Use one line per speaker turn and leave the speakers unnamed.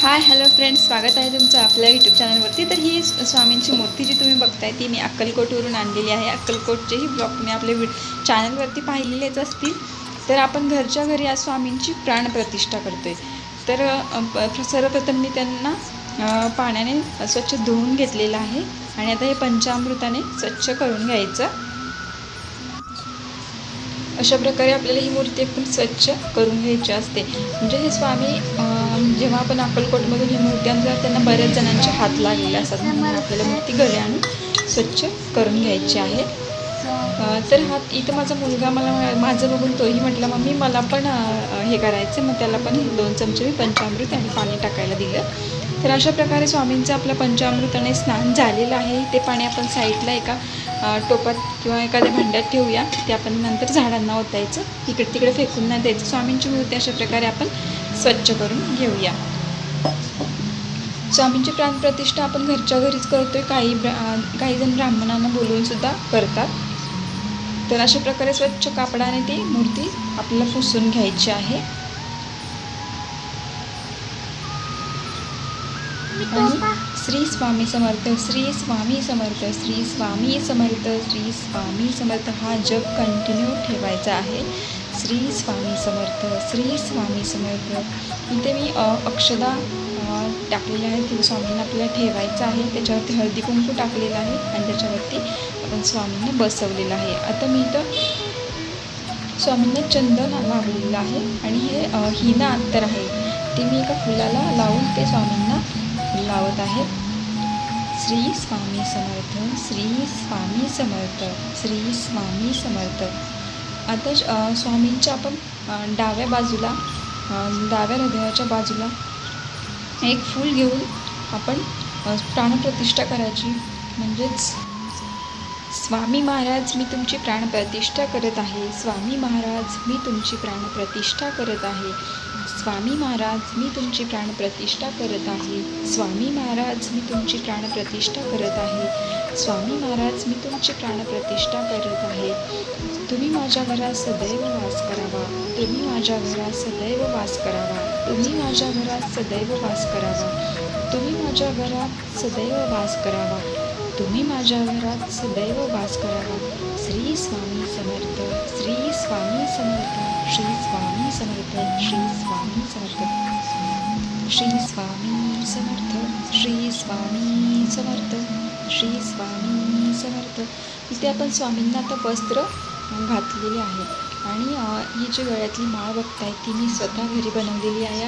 Hi hello friends, स्वागत आहे तुमचं आपल्या यूट्यूब चॅनलवरती। तर ही स्वामींची मूर्ती जी तुम्ही बघताय ती मी अक्कलकोटवरून आणलेली आहे। अक्कलकोटचेही ब्लॉग तुम्ही आपल्या चॅनलवरती पाहिलेलेच असतील। तर आपण घरच्या घरी आज स्वामींची प्राणप्रतिष्ठा करतोय। तर सर्वप्रथम मी त्यांना पाण्याने स्वच्छ धुवून घेतलेलं आहे आणि आता हे पंचामृताने स्वच्छ करून घ्यायचं। अशा प्रकारे आपल्याला ही मूर्ती एकदम स्वच्छ करून घ्यायची असते। म्हणजे हे स्वामी जेव्हा आपण अक्कलकोटमधून ही मूर्ती आणतो त्यांना बऱ्याच जणांचे हात लागलेले असतात, म्हणून आपल्याला मूर्ती घरी आणून स्वच्छ करून घ्यायची आहे। तर इथं माझा मुलगा माझं बघून तोही म्हटला, मम्मी मला पण हे करायचं। मग त्याला पण 2 चमचे मी पंचामृत आणि पाणी टाकायला दिलं। तर अशा प्रकारे स्वामींचं आपल्या पंचामृताने स्नान झालेलं आहे। ते पाणी आपण साईडला एका टोपात किंवा एखाद्या भांड्यात ठेवूया। ते आपण नंतर झाडांना ओतायचं, इकडे तिकडे फेकून नाही द्यायचं। स्वामींची मूर्ती अशा प्रकारे आपण स्वच्छ करून घेऊया। स्वामींची प्राणप्रतिष्ठा आपण घरच्या घरीच करतोय, काही जण ब्राह्मणांना बोलवून सुद्धा करतात। तर अशा प्रकारे स्वच्छ कापडाने ती मूर्ती आपल्याला पुसून घ्यायची आहे। आणि श्री स्वामी समर्थ, श्री स्वामी समर्थ, श्री स्वामी समर्थ, श्री स्वामी समर्थ हा जप कंटिन्यू ठेवायचा आहे। श्री स्वामी समर्थ, श्री स्वामी समर्थ। इथे मी अक्षदा टाकलेले आहेत, ते स्वामींना आपल्याला ठेवायचं आहे। त्याच्यावरती हळदी कुंकू टाकलेलं आहे आणि त्याच्यावरती आपण स्वामींना बसवलेलं आहे। आता मी इथं स्वामींना चंदन लावलेलं आहे आणि हे हिना अत्तर आहे, ते मी एका फुलाला लावून ते स्वामींना लावत आहे। श्री स्वामी समर्थ, श्री स्वामी समर्थ, श्री स्वामी समर्थ। आता स्वामींच्या आपण डाव्या बाजूला, डाव्या हृदयाच्या बाजूला एक फूल घेऊन आपण प्राणप्रतिष्ठा करायची। म्हणजेच स्वामी महाराज मी तुमची प्राणप्रतिष्ठा करत आहे, स्वामी महाराज मी तुमची प्राणप्रतिष्ठा करत आहे, स्वामी महाराज मी तुमची प्राणप्रतिष्ठा करत आहे, स्वामी महाराज मी तुमची प्राणप्रतिष्ठा करत आहे, स्वामी महाराज मी तुमची प्राणप्रतिष्ठा करत आहे। तुम्ही माझ्या घरात सदैव वास करावा, तुम्ही माझ्या घरात सदैव वास करावा, तुम्ही माझ्या घरात सदैव वास करावा, तुम्ही माझ्या घरात सदैव वास करावा, तुम्ही माझ्या घरात सदैव वास करावा। श्री स्वामी समर्थ, श्री स्वामी समर्थ, श्री स्वामी समर्थ, श्री स्वामी समर्थ, श्री स्वामी समर्थ, श्री स्वामी समर्थ, श्री स्वामी समर्थ। इथे आपण स्वामींना आता वस्त्र घातलेले आहे आणि ही जी गळ्यातली माळ बघताय ती मी स्वतः घरी बनवलेली आहे।